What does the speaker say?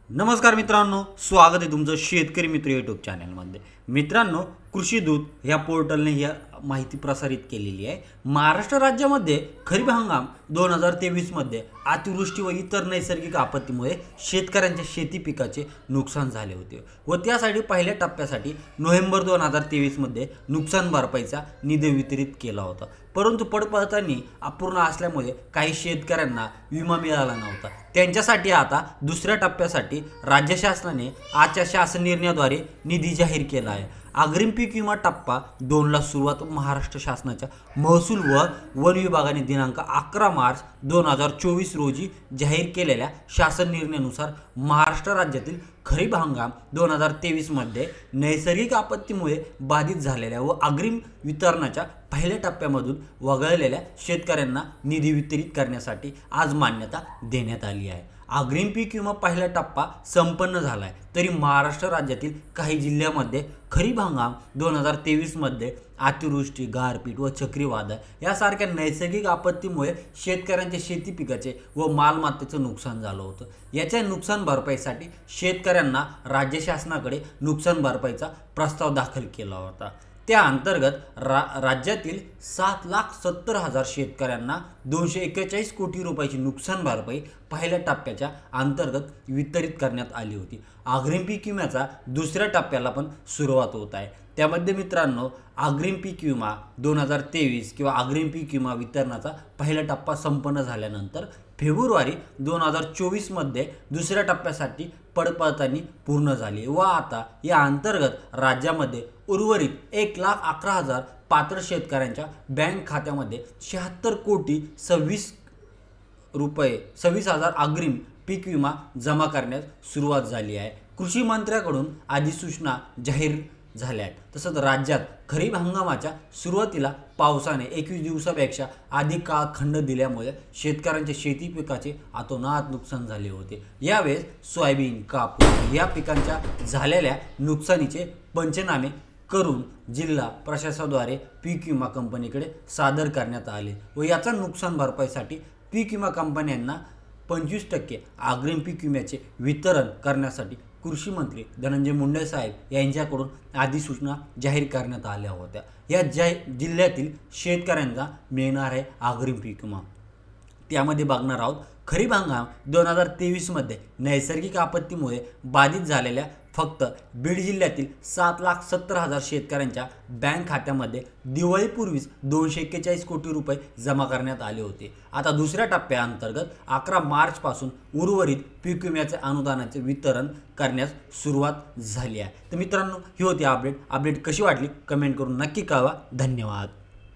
नमस्कार मित्रांनो, स्वागत आहे तुमचं शेतकरी मित्र यूट्यूब चॅनलमध्ये। मित्रांनो, कृषी दूत ह्या पोर्टलने ही माहिती प्रसारित केलेली आहे। महाराष्ट्र राज्यामध्ये खरीप हंगाम 2023 मध्ये अतिवृष्टी व इतर नैसर्गिक आपत्तीमुळे शेतकऱ्यांच्या शेती पिकाचे नुकसान झाले होते व त्यासाठी पहिल्या टप्प्यासाठी नोव्हेंबर 2023 मध्ये नुकसान भरपाईचा निधी वितरित केला होता। परंतु पडताळणी अपूर्ण असल्यामुळे काही शेतकऱ्यांना विमा मिळाला नव्हता। त्यांच्यासाठी आता दुसऱ्या टप्प्यासाठी राज्य शासनाने आजच्या शासन निर्णयाद्वारे निधी जाहीर केला आहे। अग्रिम पीक विमा टप्पा 2 ला सुरुवात महाराष्ट्र शासनाच्या महसूल व वन विभागाने दिनांक 11 मार्च 2024 रोजी जाहीर केलेल्या शासन निर्णयानुसार महाराष्ट्र राज्यातील खरीप हंगाम 2023 मध्ये नैसर्गिक आपत्तीमुळे बाधित झालेल्या व अग्रिम वितरणाच्या पहिल्या टप्प्यामधून वगळलेल्या शेतकऱ्यांना निधी वितरित करण्यासाठी आज मान्यता देण्यात आली आहे। अग्रिम पीक विमा पहिला टप्पा संपन्न झाला आहे, तरी महाराष्ट्र राज्यातील काही जिल्ह्यांमध्ये खरीप हंगाम 2023 मध्ये अतिवृष्टी, गारपीट व चक्रीवादळ यासारख्या नैसर्गिक आपत्तीमुळे शेतकऱ्यांच्या शेती पिकाचे व मालमत्तेचं नुकसान झालं होतं। याच्या नुकसान भरपाईसाठी शेतकऱ्यांना राज्य शासनाकडे नुकसान भरपाईचा प्रस्ताव दाखल केला होता। त्या अंतर्गत राज्यातील 7,70,000 शेतकऱ्यांना 241 कोटी रुपयाची नुकसान भरपाई पहिल्या टप्प्याच्या अंतर्गत वितरित करण्यात आली होती। अग्रिम पीक विम्याचा दुसऱ्या टप्प्याला पण सुरुवात होत आहे। त्यामध्ये मित्रांनो, अग्रिम पीक विमा 2023 किंवा अग्रिम पीक विमा वितरणाचा पहिला टप्पा संपन्न झाल्यानंतर फेब्रुवारी 2024 मध्ये दुसऱ्या टप्प्यासाठी पडताळणी पूर्ण झाली व आता या अंतर्गत राज्यामध्ये उर्वरित 1,11,000 पात्र शेतकऱ्यांच्या बँक खात्यामध्ये 76 कोटी 26,000 अग्रिम पीक विमा जमा करण्यास सुरुवात झाली आहे। कृषी मंत्र्याकडून अधिसूचना जाहीर झाल्या आहेत। तसंच राज्यात खरीप हंगामाच्या सुरुवातीला पावसाने 21 दिवसापेक्षा अधिक काळ खंड दिल्यामुळे शेतकऱ्यांच्या शेती पिकाचे अतोनात नुकसान झाले होते। यावेळेस सोयाबीन, कापूस या पिकांच्या झालेल्या नुकसानीचे पंचनामे करून जिल्हा प्रशासनाद्वारे पीक विमा कंपनीकडे सादर करण्यात आले व याचा नुकसान भरपाईसाठी पीक विमा कंपन्यांना 25% अग्रिम पीक विम्याचे वितरण करण्यासाठी कृषी मंत्री धनंजय मुंडे साहेब यांच्याकडून अधिसूचना जाहीर करण्यात आल्या होत्या। या जिल्ह्यातील शेतकऱ्यांना मिळणार आहे अग्रिम पीक विमा। त्यामध्ये बघणार आहोत खरीप हंगाम 2023 मध्ये नैसर्गिक आपत्तीमुळे बाधित झालेल्या फक्त बीड जिल्ह्यातील 7,70,000 शेतकऱ्यांच्या बँक खात्यामध्ये दिवाळीपूर्वीच 241 कोटी रुपये जमा करण्यात आले होते। आता दुसऱ्या टप्प्याअंतर्गत 11 मार्च पासून उर्वरित पीक विम्याचे अनुदानाचे वितरण करण्यास सुरुवात झाली आहे। तर मित्रांनो, ही होती अपडेट कशी वाटली कमेंट करून नक्की कळवा। धन्यवाद।